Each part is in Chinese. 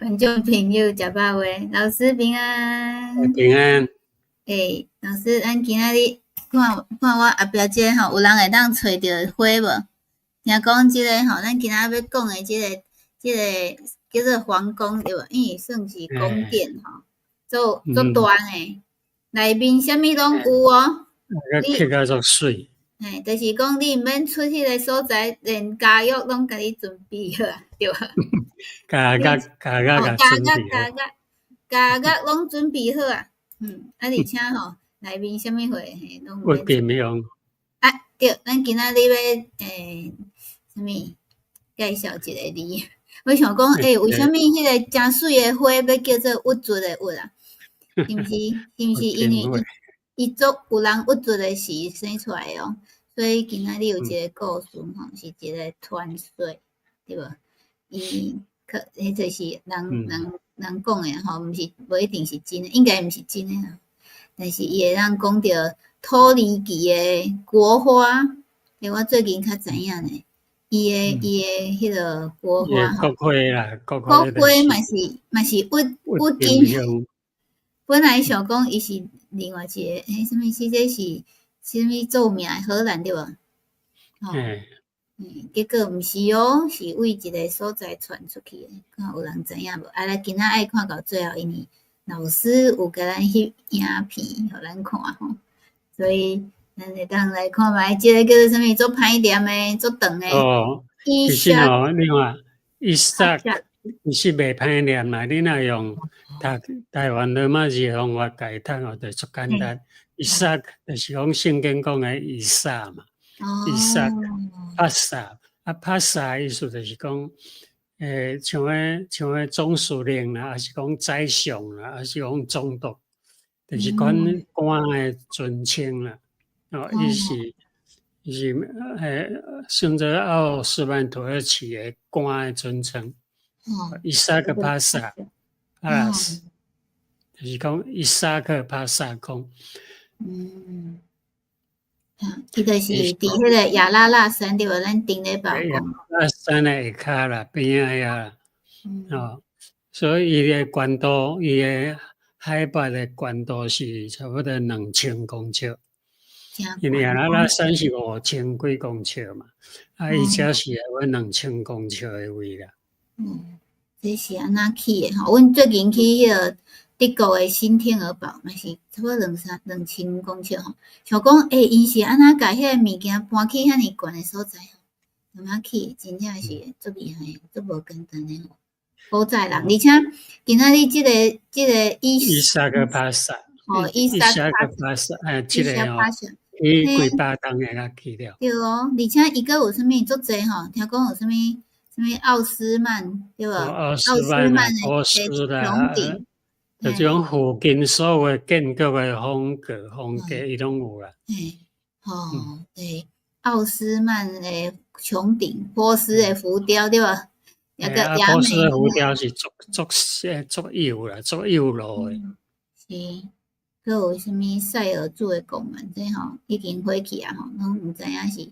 观众朋友，食饱未？老师平安。平安。老师，咱今仔日看我后壁这吼，有人会当找着花无？听讲即个吼，咱今仔要讲的即个叫做皇宫对无？因为算是宫殿吼，做大诶，内面啥物拢有哦。刻甲足水。就是讲你毋免出迄个所在，连家浴拢甲你准备好啊，对吧？家拢准备好啊。而且吼，内面啥物货拢有金用。对，咱今仔日要啥物介绍一个字。我想讲，为虾米迄个真水的花要叫做郁卒的郁啊？是毋是？因为伊足有人郁卒的时生出来哦。所以今仔日有一个故事吼，是一个传说，对无？迄就是人讲诶吼，无一定是真诶，应该毋是真诶啦。但是伊会当讲着土耳其诶国花，我最近较知影呢。伊诶迄个国花吼，国花啦，国花嘛是郁金。本来想讲伊是另外一个，什物是这是什物做名诶荷兰对无？结果毋是哦，是为一个所在传出去诶，看有人知影无？来今仔爱看到最后，因为老师有甲咱翕影片，互咱看吼，所以咱会当来看觅，即个叫做啥物？做歹念诶，做长诶。其实吼，另外伊萨其实袂歹念啦。你若用读台湾罗马字方法解读吼，就足简单。伊萨就是讲圣经讲诶以撒嘛。以撒帕萨帕萨意思就是讲，像个总司令啦，还是讲宰相啦，还是讲总督，就是管官诶尊称啦。伊是圣者奥斯曼土耳其诶官诶尊称。伊萨克帕萨帕斯，就是讲伊萨克帕萨宫。伊就是伫迄个亚拉腊山对无？咱顶咧曝光。亚拉山诶下骹啦，边仔遐。所以伊诶悬度，伊诶海拔诶悬度是差不多2000公尺。因为亚拉山是5000几公尺嘛，伊遮是阮2000公尺诶位啦。这是安怎去诶吼？阮最近去迄个德国诶新天鹅堡，嘛是差不多2000公尺吼。想讲，伊是安怎甲迄个物件搬去遐尼悬诶所在？怎么去？真正是足厉害，足无简单诶吼。古早人，而且今仔日即个伊萨克帕萨，伊萨克帕萨，即个吼，伊几百吨诶甲去了。对哦，而且伊个有啥物足济吼？听讲有啥物奥斯曼对无？奥斯曼波斯啦，就种附近所有诶建筑诶风格伊拢有啦。对，奥斯曼诶穹顶，波斯诶浮雕对无？波斯诶浮雕是足幼啦，足幼路诶。是，佮有啥物塞尔柱诶宫门，这吼已经毁去啊吼，拢毋知影是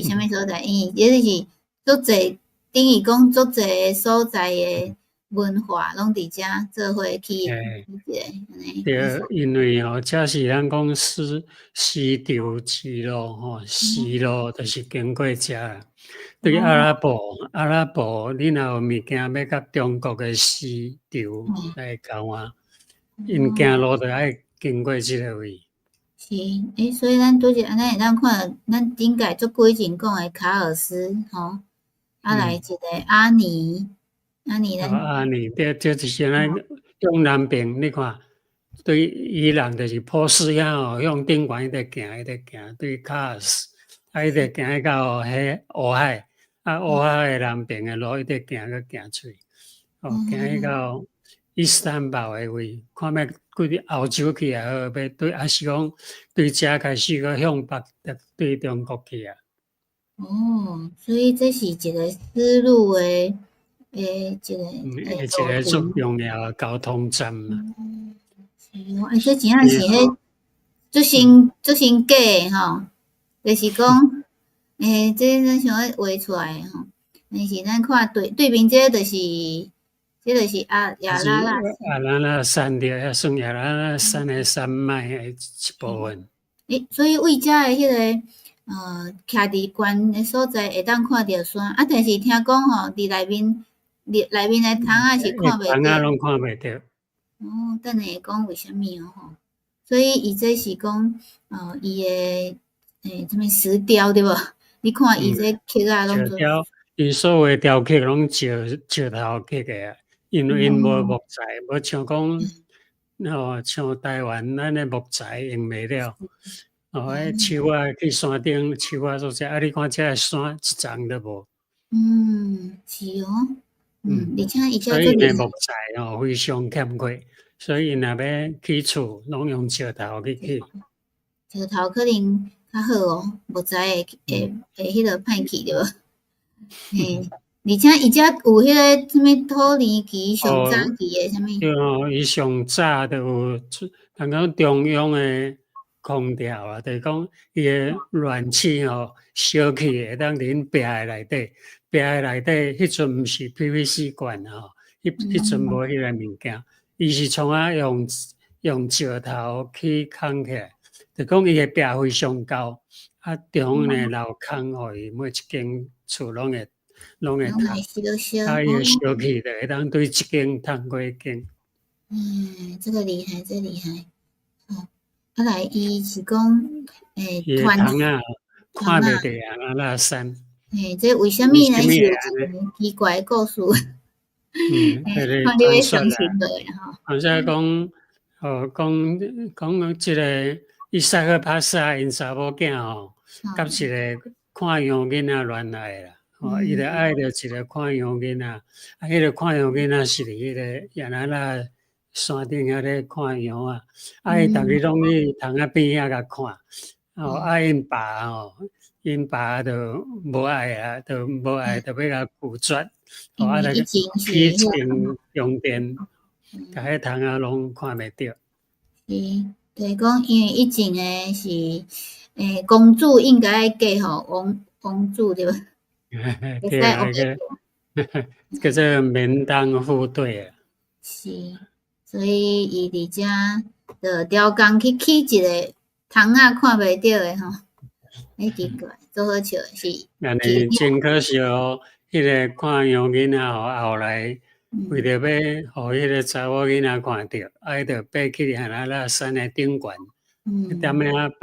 啥物所在，因为这是足济。等于讲足济所在诶文化拢伫遮做伙去对，因为吼，遮是咱讲丝绸之路吼，丝路就是经过遮啦。对阿拉伯，你若有物件要甲中国诶丝绸来交换，因行路就爱经过即个位。是，所以咱拄是安尼会当看，咱顶界足几前讲诶卡尔斯吼。来一个阿尼，对，这就是咱向南边，你看，对伊朗就是波斯遐吼，向顶悬一直行，对卡尔斯，一直行到迄乌海，乌海诶南边诶路一直行出去，行到伊斯坦堡诶位，看觅规欧洲去也好，要对，还是讲对遮开始个向北，对中国去啊。所以这是一个丝路诶，一个足重要诶交通站嘛。这真正是迄足新假诶吼，就是讲，这咱想要画出来诶吼。但是咱看对面这就是这就是亚拉拉山。亚拉拉山对，也算亚拉拉山的山脉的一部分。所以为遮的迄个徛伫悬的所在会当看着山，啊，但是听讲吼，伫内面的窗仔是看袂到。窗仔拢看袂到。哦，等下会讲为虾米哦吼。所以伊这是讲伊的什么石雕对无？你看伊这刻啊，拢做。伊所有的雕刻拢石头刻的啊，因为因无木材，无像讲像台湾咱的木材用袂了。迄树啊去山顶，树啊做啥？啊，你看这山一丛都无。是哦。而且伊所以的木材非常欠缺，所以若要起厝，拢用石头去起。石头可能较好哦，木材会迄个歹去对无？而且伊遮有迄个什物土耳其上早期的什物？对哦，伊上早就有，人讲中央的空调啊，就是讲伊的暖气烧起会当伫壁的内底，壁的内底迄阵毋是 PVC 管迄阵无迄个物件，伊是从用石头去扛起来，就讲伊的壁非常高，啊，中央的镂空互伊每一间厝拢会烫，啊，伊烧起就会当对一间烫过一间。这个厉害，这厉害。啊来，伊是讲窗啊，看袂到亚拉拉山。这为虾米呢？是有一个奇怪的故事。看你要相信无吼。或者讲，讲即个伊撒克帕萨因查某囝甲一个看羊囡仔恋爱啦。伊就爱着一个看羊囡仔，啊，迄个看羊囡仔是伫迄个亚拉拉山顶遐咧看羊啊，啊，伊逐日拢去塘仔边遐甲看，啊，因爸就无爱啊，就无爱，就要甲拒绝，啊，就起情用电，甲迄塘仔拢看袂到。就是讲，因为以前的是公主应该嫁互王主对吧？对啊，叫做门当户对啊。是，所以伊伫遮就雕工去起一个窗仔看袂到的吼，奇怪，做好笑是。安尼真可惜哦，迄个看羊囡仔后来为着要互迄个查某囡仔看到，伊着爬去亚拉拉山的顶悬，踮遐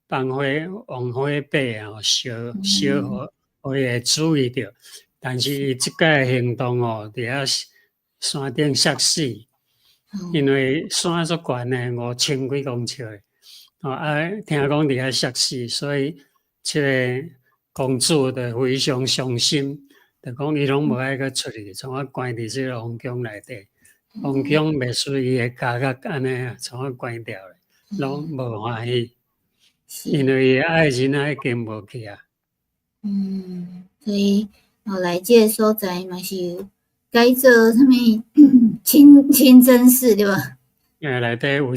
放火往火把烧，互伊会注意着。但是伊即摆行动伫遐山顶摔死，因为山足悬的5000几公尺的，啊，听讲伫遐摔死，所以即个公主就非常伤心，就讲伊拢无爱去出去，从啊关伫即个皇宫内底，皇宫袂随伊的家业安尼从啊关掉咧，拢无欢喜，因为伊爱人啊已经无去啊。所以后来即个所在嘛是改做啥物清真寺对吧？内底有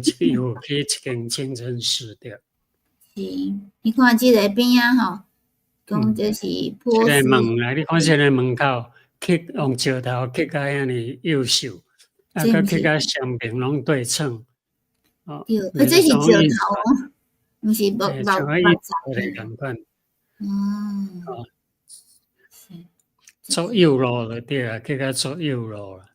起一间清真寺对。是，你看即个边啊吼，讲这是波斯。这个门啊，你看这个门口刻用石头刻甲遐尼优秀，啊，佮刻甲双边拢对称。对，这是石头哦，毋是木材。共款。做幼路了对啊，刻甲做幼路啦。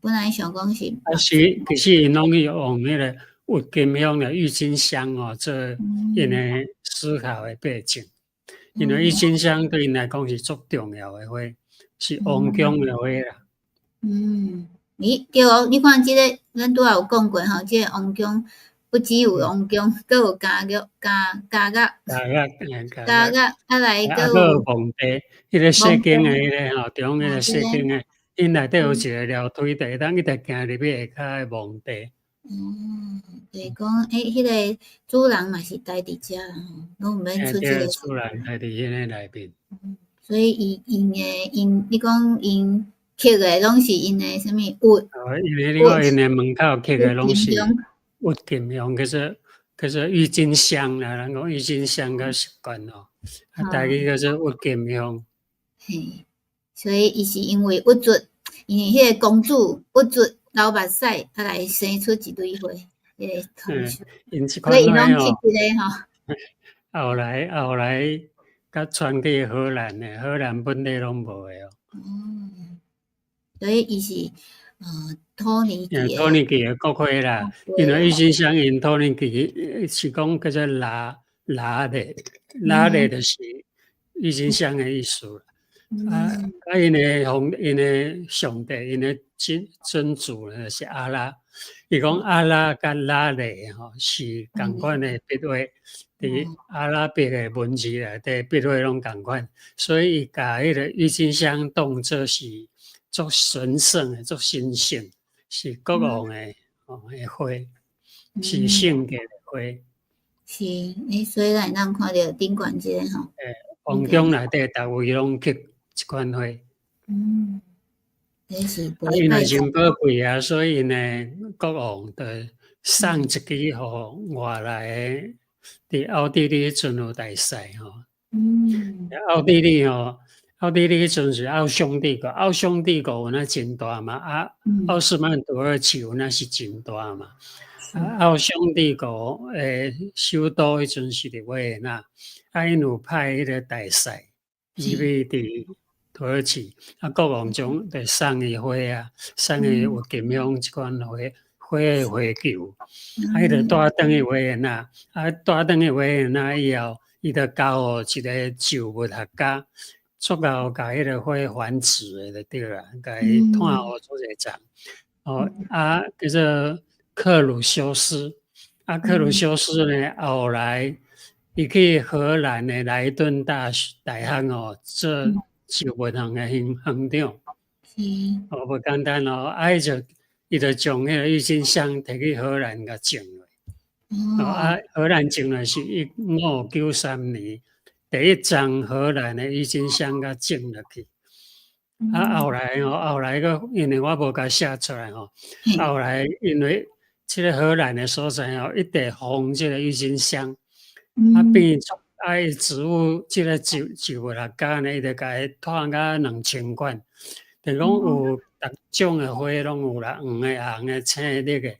本来想讲是。其实因拢去用迄个郁金香的郁金香做因的思考的背景。因为郁金香对因来讲是足重要的花，是王宫的花啦。对哦，你看即个，咱拄仔有讲过吼，即个王宫不只有王宫，佫有家乐，啊来佫有皇帝，迄个西京的迄个中央迄个西京的，因内底有一个条推地，当一直行入去下骹的皇帝。就是讲，迄个主人嘛是待伫遮啦吼，拢毋免出这个。主人待伫迄个内面。所以因，你讲因刻的拢是因的什物郁？因为你看因的门口刻的拢是郁金香，叫做郁金香啦，人讲郁金香较习惯台语叫做郁金香。所以伊是因为郁卒，因为迄个公主不准流目屎，啊来生出一堆花，迄个头绪。因即所以伊拢去款花一个吼。后来，甲传去荷兰诶，荷兰本地拢无诶哦。所以伊是土耳其诶。土耳其诶国花啦，因为郁金香因土耳其是讲叫做拉勒就是郁金香诶意思啦。因诶上帝，因诶真主呢是阿拉。伊讲阿拉甲拉勒吼是共款诶笔画，伫阿拉伯诶文字内底笔画拢共款，所以伊甲迄个郁金香当作是足神圣诶、足神圣，是国王诶诶花，是圣洁诶花。是，所以咱能看到顶悬即个吼。皇宫内底逐位拢刻即款花。因为真宝贵啊，所以呢，国王就送一支互外来诶，伫奥地利迄阵有大赛吼。奥地利迄阵是奥匈帝国，奥匈帝国有那真大嘛，奥斯曼土耳其有那是真大嘛。奥匈帝国诶首都迄阵是伫维也纳，因有派迄个大赛，伊要伫土耳其，国王将就送伊花啊，送伊有金香即款花诶花球，伊就带转去维也纳，带转去维也纳以后，伊就交互一个植物学家，足够甲迄个花繁殖诶就对啦，甲伊炭互做者长。叫做克鲁修斯，克鲁修斯呢后来伊去荷兰的莱顿大学做植物学的校长，不简单哦。伊就将迄个郁金香摕去荷兰甲种落。荷兰种落是1593年第一桩荷兰的郁金香甲种落去。后来个，因为我无甲写出来吼。后来因为即个荷兰的所在吼，一直烘即个郁金香，变作植物即个植物学家呢，伊就甲伊拓到2000款，就讲有逐种的花拢有啦，黄的、红的、青绿的，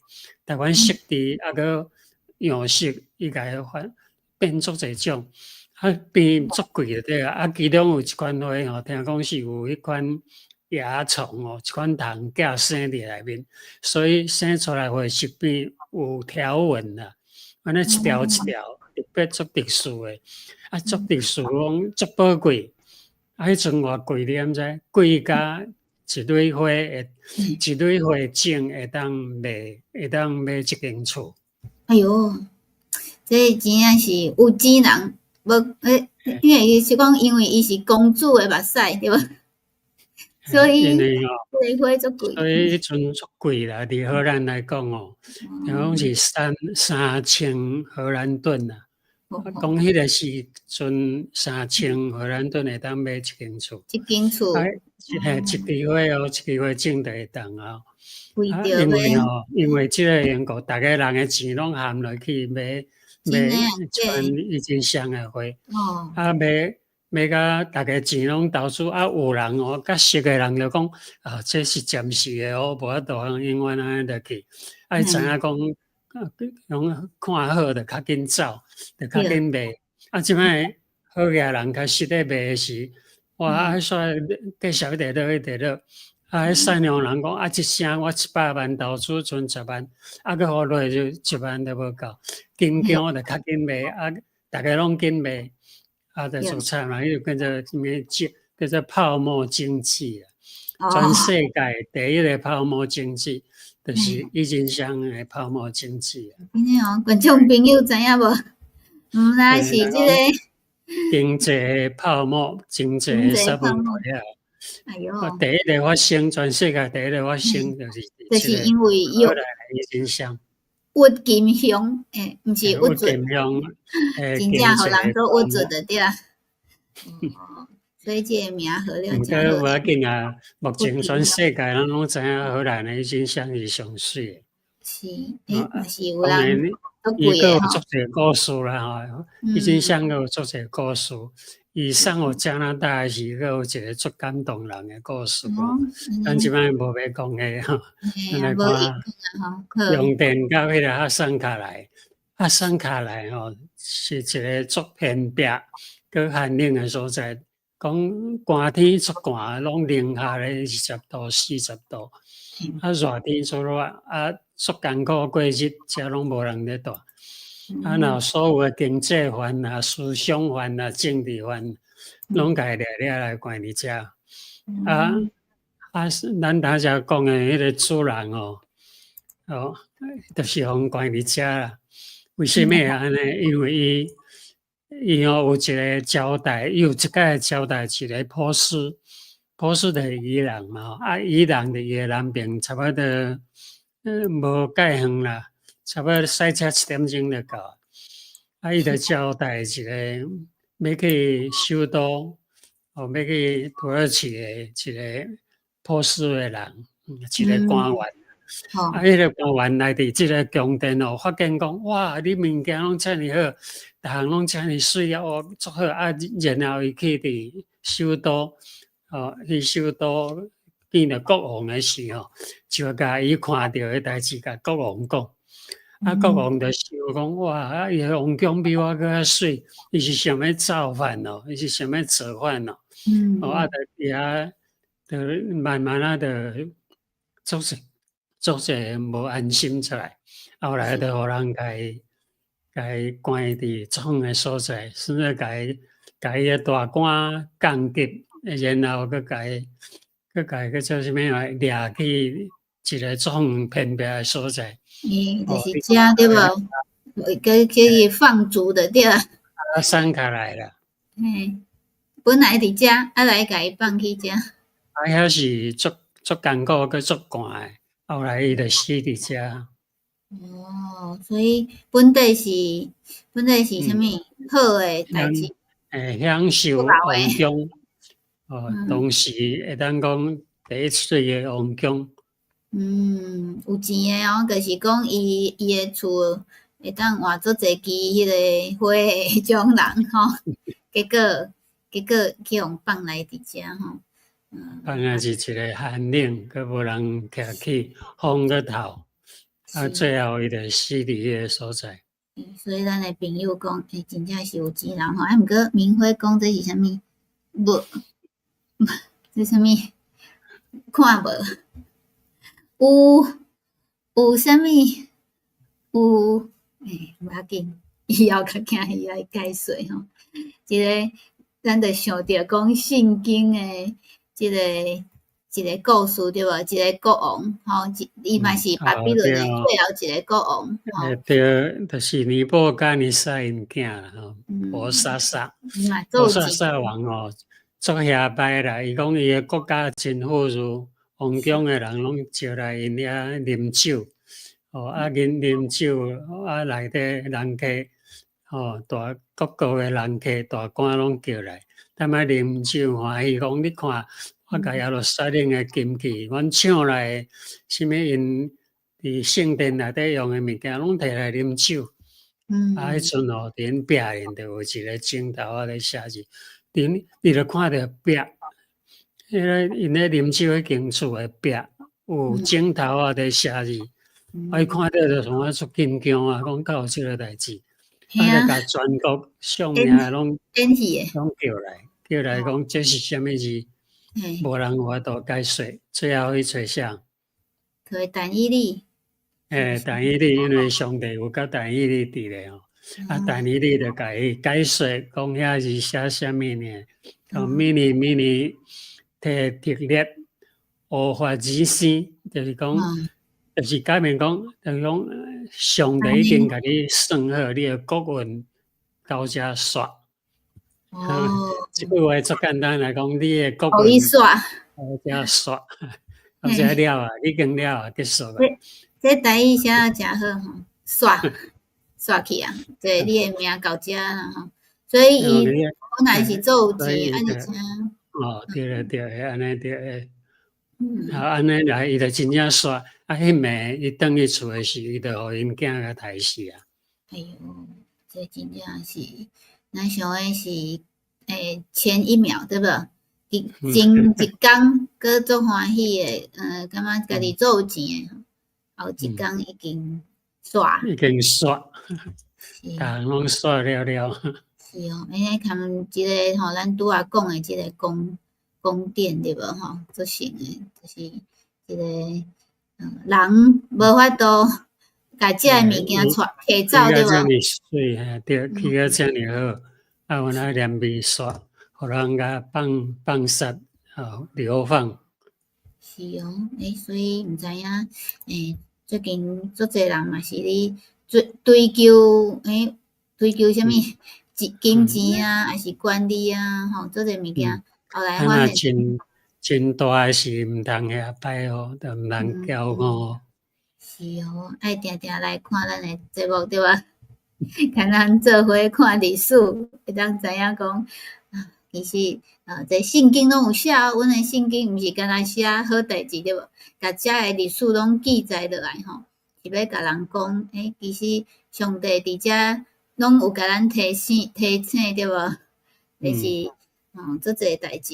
逐款色地个样式，伊甲伊变作一种。变足贵的对啊！其中有一款花吼，听讲是有迄款蚜虫哦，一款虫寄生伫内面，所以生出来花是变有条纹啦，安尼一条一条，特别足特殊的，足特殊讲足宝贵。迄阵偌贵你毋知？贵甲一堆花种会当买一间厝。哎哟，这真正是有钱人。因为伊是讲，因为伊是公主的目屎，对吧？所以这花足贵。所以迄阵足贵啦，伫荷兰来讲哦，听讲是3000荷兰盾啦。讲迄个时阵3000荷兰盾会当买一间厝。一间厝。一枝花哦，一枝花种就会当啊。因为即个缘故，逐个人的钱拢含落去买穿郁金香的花，买甲逐个钱拢投资，有人哦，较熟的人就讲这是暂时的哦，无法度永远安尼落去。知影讲，看好就较紧走，就较紧卖。即摆好个人较实在卖的是，哇！介绍一地落。善良人讲一声我100万投资存10万，佮好落就1万都无够，紧张就较紧卖，大家拢紧卖，就做惨啦，伊就叫做什么叫做泡沫经济啊！全世界第一个泡沫经济，就是郁金香的泡沫经济啊！观众朋友知影无？那是这个经济泡沫，经济啥物鬼啊！哎哟！第一个发生，全世界第一个发生就是因为有郁金香，郁金香，毋是郁金香，真正互人做郁做的对啊。所以这个名好了。毋过无要紧啊，目前全世界人拢知影荷兰的郁金香是上水的。是，是有人伊个有足侪故事啦吼，郁金香个有足侪故事，伊送互加拿大时，佫有一个足感动人的故事哦，咱即摆无要讲诶吼，咱来无看影吼，好，用电到迄个阿桑卡莱，阿桑卡莱吼是一个足偏僻、佮寒冷诶所在。讲寒天足寒，拢零下咧20度、40度，啊热天足热，啊足艰苦过日，遮拢无人咧住。啊，然后所有诶经济犯啊、思想犯啊、政治犯，拢家掠掠来关伫遮。咱头则讲诶迄个主人哦，就是互关伫遮啦。为什么会安尼？因为伊有一个交代，伊有一届交代一个波斯的伊朗嘛，伊朗的伊个南边差不多无介远啦，差不多驶车1点钟就到。伊就交代一个要去首都，要去土耳其的一个波斯的人，一个官员。迄个官员来伫即个宫殿哦，发现讲哇，你物件拢遮尔好，逐项拢遮尔水哦，足好啊！然后伊去伫首都，去首都见着国王的时候，就甲伊看到的代志，甲国王讲。国王就想讲哇，伊个王宫比我搁较水，伊是想要造反哦，伊是想要造反哦。就伫遐，就慢慢就做者无安心出来，后来就互人甲伊关伫创诶所在，甚至甲伊个大官降级，然后佮甲伊个做啥物啊？掠去一个创偏僻诶所在。就是遮对无？叫伊放逐的对啊。送卡来啦。本来伫遮，来甲伊放去遮。遐是足艰苦，佮足寒诶。后来伊就死伫遮。所以本地是啥物好诶代志？享受王宫，当时会当讲第一水诶王宫。有钱诶哦，就是讲伊诶厝会当换做侪支迄个花诶种人吼，结果去互放来伫遮吼。放来是一个寒冷，佮无人徛起，风佮透，最后伊就死伫迄个所在。所以咱诶朋友讲，真正是有钱人吼。毋过明辉讲这是啥物？无，这啥物？看无？有啥物？有无要紧，以后较惊伊来解说吼。一个咱着想着讲圣经诶，一个故事对无？一个国王吼，伊嘛是巴比伦诶最后一个国王吼。对，就是尼布甲尼撒因囝啦吼，伯沙撒王哦，足遐歹啦。伊讲伊诶国家真富裕，王宫诶人拢招来因遐啉酒，啉酒内底人客，各国诶人客大官拢叫来，踮遐啉酒欢喜讲，你看我甲耶路撒冷诶金器，阮抢来啥物因伫圣殿内底用诶物件，拢摕来啉酒。迄阵吼，伫因壁面就有一个镜头咧写字，你著看着壁，迄个因咧啉酒迄间厝诶壁有镜头咧写字，我一看到就从我出紧张啊，讲敢有即个代志，就甲全国上名拢叫来讲这是啥物字，无人有法度解说，最后去找啥？找但以理。但以理因为上帝有甲但以理伫咧吼，但以理就甲伊解说，讲遐是写啥物呢？米尼特列乌法之星，就是讲，就是解明讲，就是讲上帝已经甲你算好，你诶国运到遮煞。即句话足简单来讲，你诶国运到遮煞，到遮了啊，已经了啊，结束啊。这台语写啊诚好吼，煞去啊！对，你诶名到遮啦吼，所以伊本来是做有钱，而且对，安尼对。安尼来，伊就真正煞。迄暝伊转去厝诶时，伊就互因囝甲刣死啊。这真正是，咱想诶是前一秒，对不？前一工搁足欢喜诶，感觉家己做有钱诶，后一工已经煞，已经煞，是逐项拢煞了了。是哦，安尼含即个吼，咱拄仔讲诶即个供电对无吼，足成诶，就是即个人无法度甲遮诶物件摕走对无？去到遮尔水，对，去到遮尔好，啊，有那连味煞，互人甲放杀，流放。是哦，所以毋知影，最近足侪人嘛是咧追求啥物金钱啊，还是管理啊，吼，足侪物件，后来发现真大诶事毋通遐摆哦，着毋通骄傲。是哦，爱定定来看咱诶节目对吧？看咱做伙看历史，会当知影讲，其实这圣经拢有写，阮诶圣经毋是干那写好代志对无？甲遮诶历史拢记载落来吼，是要甲人讲，其实上帝伫遮拢有甲咱提醒对无？就是做这代志，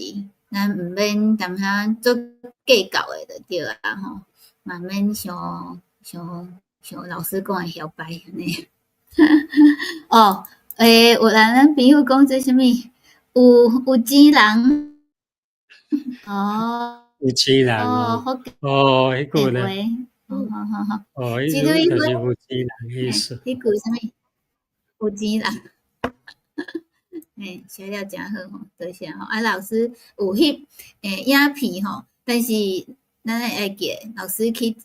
咱毋免谈遐做计较诶就对啦吼，嘛免像老师讲诶摇摆安尼。哦，有咱朋友讲做啥物？有钱人哦，有钱人哦，迄句咧，好，迄句就是有钱人意思。迄句啥物？有钱人，写了真好吼，多谢吼。老师有翕影片吼，但是咱会记老师去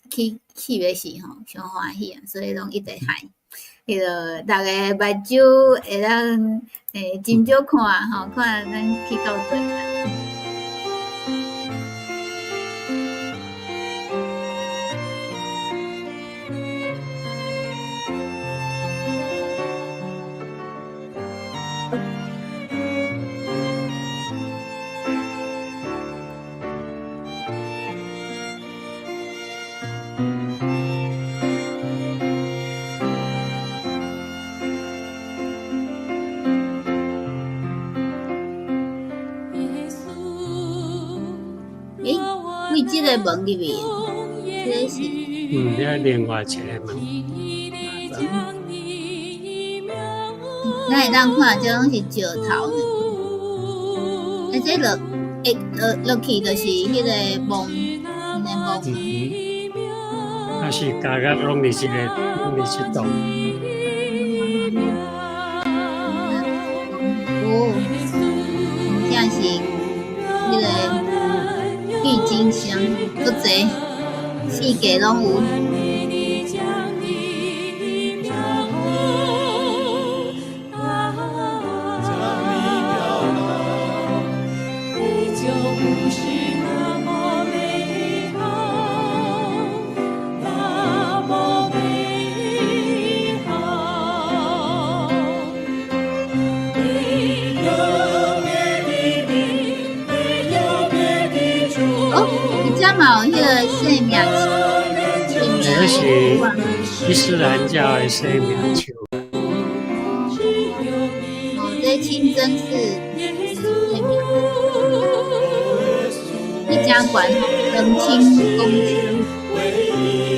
诶时吼，上欢喜啊，所以拢一直嗨。迄个逐个目睭会当真少看吼，看咱去到对。为即个问入面，这个是遐另外一个问。咱会当看，这拢是石头呢。这落去就是迄个梦，迄个梦。啊是家家拢伫一栋。这是迄个。郁金香足侪，世界拢有。嘛有迄个生命树，这是伊斯兰教的生命树。这清真寺生命树，一家馆恒清公司，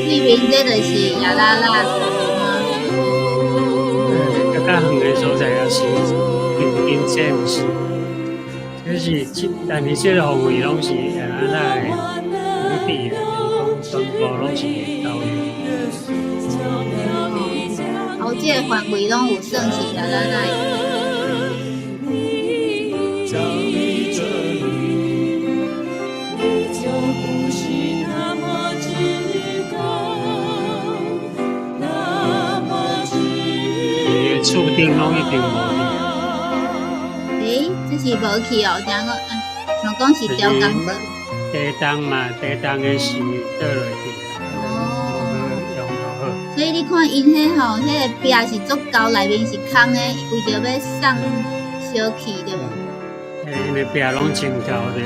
对面这就是亚拉拉。较远的所在也是平这毋是，这是但是这个范围拢是亚拉拉的。全部拢是教育。即个范围拢有算是啦啦啦。伊的厝顶拢一定无去。这是无去哦，听讲是雕工做。地动嘛，地动的是倒落去。所以你看因迄吼，迄个壁是足高，内面是空的，为着要送小气对无？因为壁拢真高的。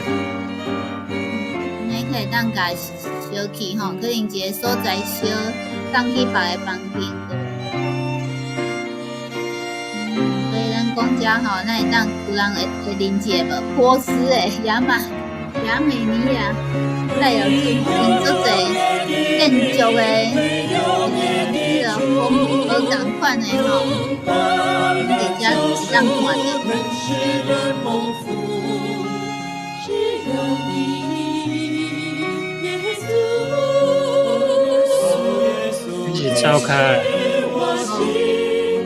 你可以当甲小气吼，可能一个所在小，送去别个房间对。所以咱讲遮吼，咱会当有人会啉者无？波斯诶，亚美尼亚带有因做侪建筑诶，迄个风无共款诶吼，伫遮当看着。是草骹，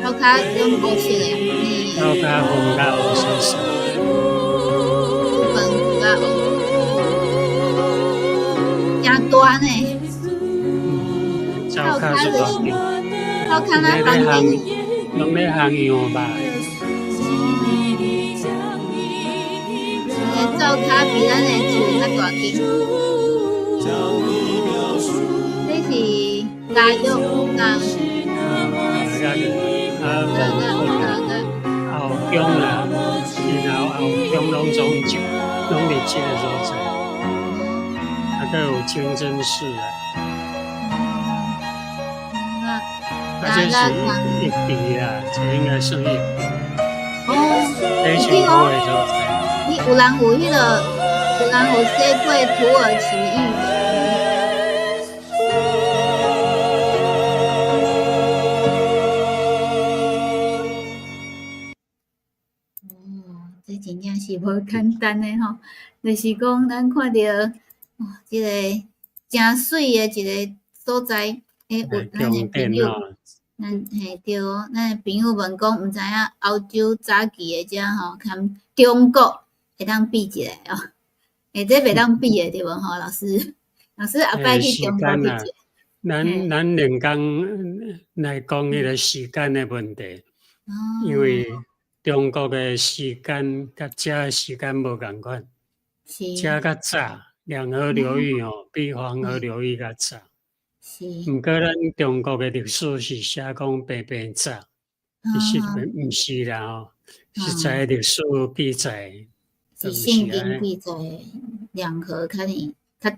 草骹种乌色诶，草骹红甲乌色色，部分较真大呢。草骹是大间，草骹那房间，拢咧烘羊肉。草骹比咱诶厝较大间。这是家用啊，后宫啦，然后后宫拢伫这个所在，还有清真寺啊，这是一地啦，这应该算一地，非常好的所在。有人有写过土耳其语言。这真正是无简单诶吼，就是讲咱看到即个真水诶一个所在，有咱诶朋友，对哦，咱诶朋友问讲，毋知影欧洲早期诶遮吼，含中国会当比一下哦？这袂当比诶对无吼？老师后摆去中国去者。咱人工来讲迄个时间诶问题，因为中国诶时间甲遮诶时间无共款，遮较早，两河流域比黄河流域较早。毋过咱中国诶历史是写讲平早，其实毋是啦吼，实在诶历史记载是圣经记载两河较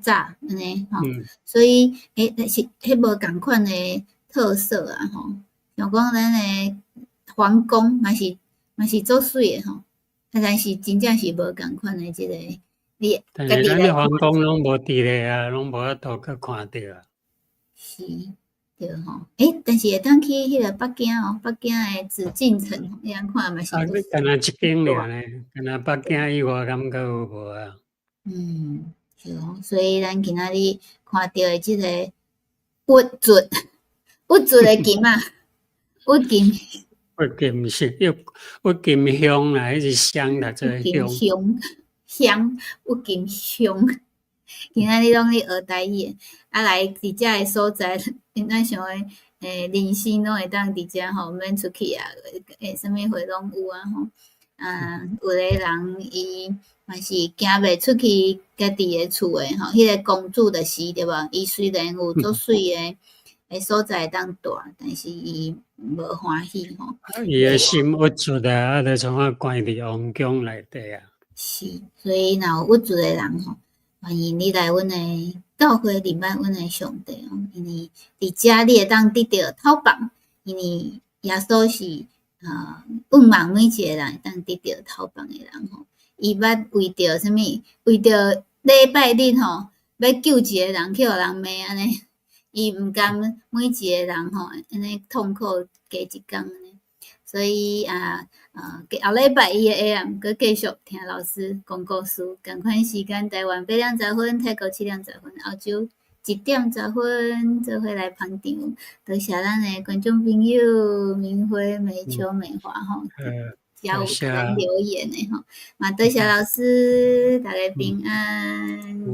早安尼吼，所以是迄无共款诶特色啊吼，像讲咱诶皇宫嘛是足水诶吼，但是真正是无共款诶即个你。但是咱诶皇宫拢无伫咧啊，拢无法度去看着啊。是，对吼。但是会当去迄个北京哦，北京诶紫禁城，你通看嘛是。敢若一间尔呢，敢若北京以外，感觉有无啊？对哦，所以咱今仔日看到诶即个物质诶金啊，物金是郁金香啦，迄是香啦，做香，物金香。今仔日拢咧学台语，来伫遮诶所在，咱想诶人生拢会当伫遮吼，免出去啊，啥物货拢有啊吼。有个人伊嘛是行袂出去家己诶厝诶吼，迄个公主就是对无？伊虽然有足水诶所在当住，但是伊无欢喜吼。伊诶心郁卒啊，就从关伫皇宫内底啊。是，所以若有郁卒诶人吼，欢迎你来阮诶教会礼拜阮诶上帝哦，因为伫遮你会当得到头棒，因为耶稣是问望每一个人会当得到头棒诶人吼，伊捌为着啥物？为着礼拜日吼，要救一个人去互人骂安尼，伊毋甘每一个人吼安尼痛苦加一工安尼，所以后礼拜伊诶下暗，佮继续听老师讲故事。共款时间，台湾8:10分，泰国7:10分，澳洲1:10分，做伙来捧场。多谢咱诶观众朋友，明辉、美秋、美华吼，加有甲咱留言诶吼，嘛多谢老师，大家平安。